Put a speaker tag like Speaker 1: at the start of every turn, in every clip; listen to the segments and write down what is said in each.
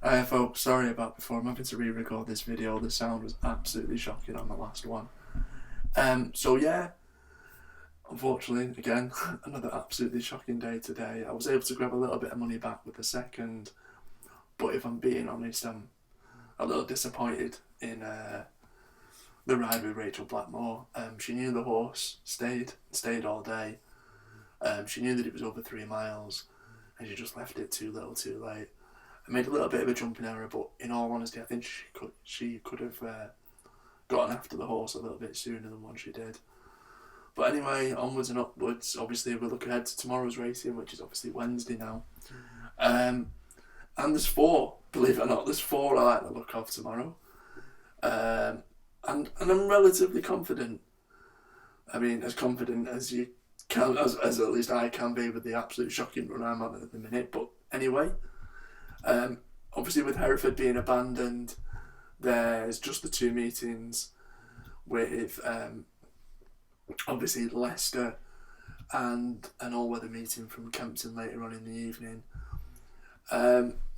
Speaker 1: Folks, sorry about before. I'm having to re-record this video. The sound was absolutely shocking on the last one. So yeah, unfortunately, again, another absolutely shocking day today. I was able to grab a little bit of money back with the second, but if I'm being honest, I'm a little disappointed in the ride with Rachel Blackmore. She knew the horse stayed all day. She knew that it was over 3 miles, and she just left it too little, too late. I made a little bit of a jumping error, but in all honesty, I think she could have gotten after the horse a little bit sooner than what she did. But anyway, onwards and upwards. Obviously, we look ahead to tomorrow's racing, which is obviously Wednesday now. And there's four, believe it or not, there's four I like the look of tomorrow. And I'm relatively confident. I mean, as confident as you can, as at least I can be with the absolute shocking run I'm on at the minute. But anyway, obviously with Hereford being abandoned, there's just the two meetings with obviously Leicester and an all-weather meeting from Kempton later on in the evening.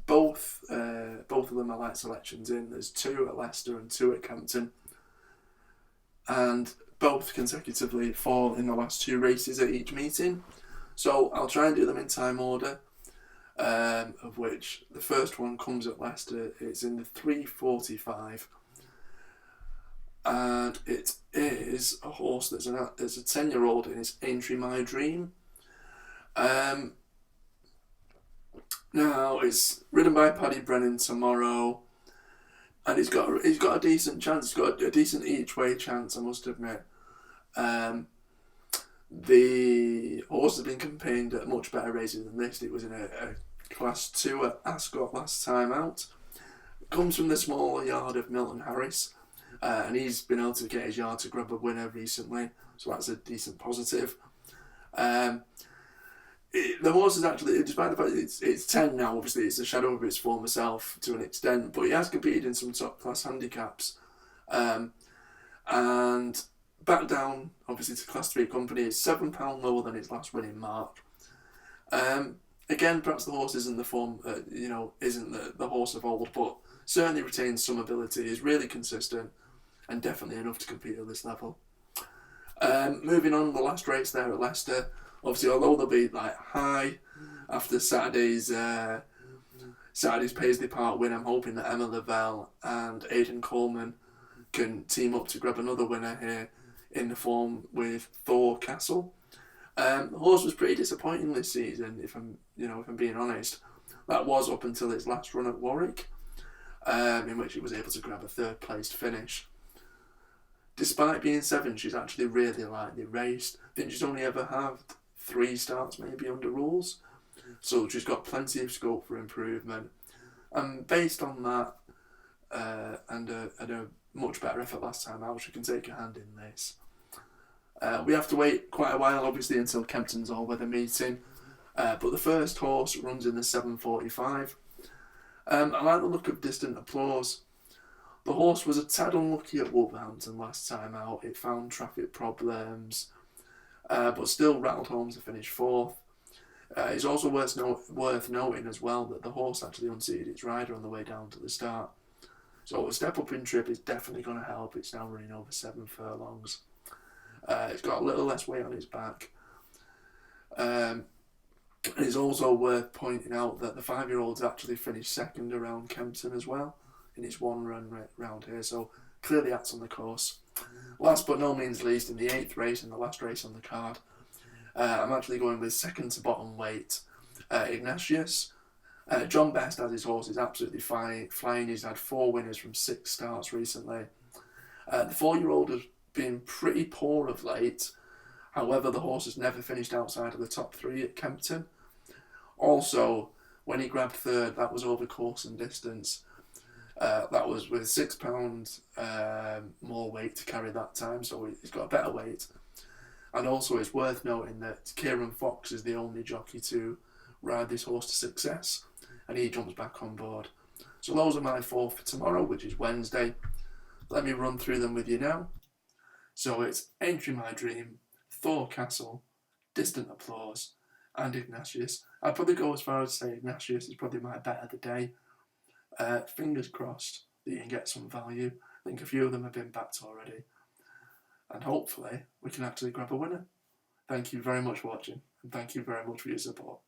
Speaker 1: Both of them are light selections in. There's two at Leicester and two at Kempton, and both consecutively fall in the last two races at each meeting. So I'll try and do them in time order. Of which the first one comes at Leicester. It's in the 3:45, and it is a horse that's a 10-year-old, and it's Aintree My Dream. Now it's ridden by Paddy Brennan tomorrow, and he's got a decent chance. He's got a decent each way chance, I must admit. The horse has been campaigned at much better races than this. It was in a Class 2 at Ascot last time out. It comes from the smaller yard of Milton Harris, and he's been able to get his yard to grab a winner recently, so that's a decent positive. The horse is actually, despite the fact that it's 10 now, obviously it's a shadow of its former self to an extent, but he has competed in some top class handicaps. And back down, obviously, to Class 3 company, is £7 lower than its last winning mark. Again, perhaps the horse isn't the form, isn't the horse of old, but certainly retains some ability, is really consistent, and definitely enough to compete at this level. Moving on, the last race there at Leicester, obviously, although they'll be like high after Saturday's Paisley Park win, I'm hoping that Emma Lavelle and Aidan Coleman can team up to grab another winner here in the form with Thor Castle. The horse was pretty disappointing this season, if I'm being honest. That was up until its last run at Warwick, in which it was able to grab a third placed finish. Despite being 7, she's actually really lightly raced. I think she's only ever had 3 starts maybe under rules, so she's got plenty of scope for improvement. And based on that, and a much better effort last time out, she can take a hand in this. We have to wait quite a while, obviously, until Kempton's all-weather meeting. But the first horse runs in the 7:45. I like the look of Distant Applause. The horse was a tad unlucky at Wolverhampton last time out. It found traffic problems, but still rattled home to finish 4th. It's also worth noting as well that the horse actually unseated its rider on the way down to the start. So a step up in trip is definitely going to help. It's now running over 7 furlongs. It's got a little less weight on its back. It's also worth pointing out that the 5-year-old's actually finished second around Kempton as well in its one run round here, so clearly acts on the course. Last but no means least, in the 8th race and the last race on the card, I'm actually going with second to bottom weight Ignatius. John Best, as his horse, is absolutely flying. He's had 4 winners from 6 starts recently. The 4-year-old has been pretty poor of late. However, the horse has never finished outside of the top 3 at Kempton. Also, when he grabbed 3rd, that was over course and distance. That was with £6 more weight to carry that time, so he's got a better weight. And also, it's worth noting that Kieran Fox is the only jockey to ride this horse to success, and he jumps back on board. So those are my 4 for tomorrow, which is Wednesday. Let me run through them with you now. So it's Aintree My Dream, Thor Castle, Distant Applause, and Ignatius. I'd probably go as far as to say Ignatius is probably my bet of the day. Fingers crossed that you can get some value. I think a few of them have been backed already. And hopefully we can actually grab a winner. Thank you very much for watching, and thank you very much for your support.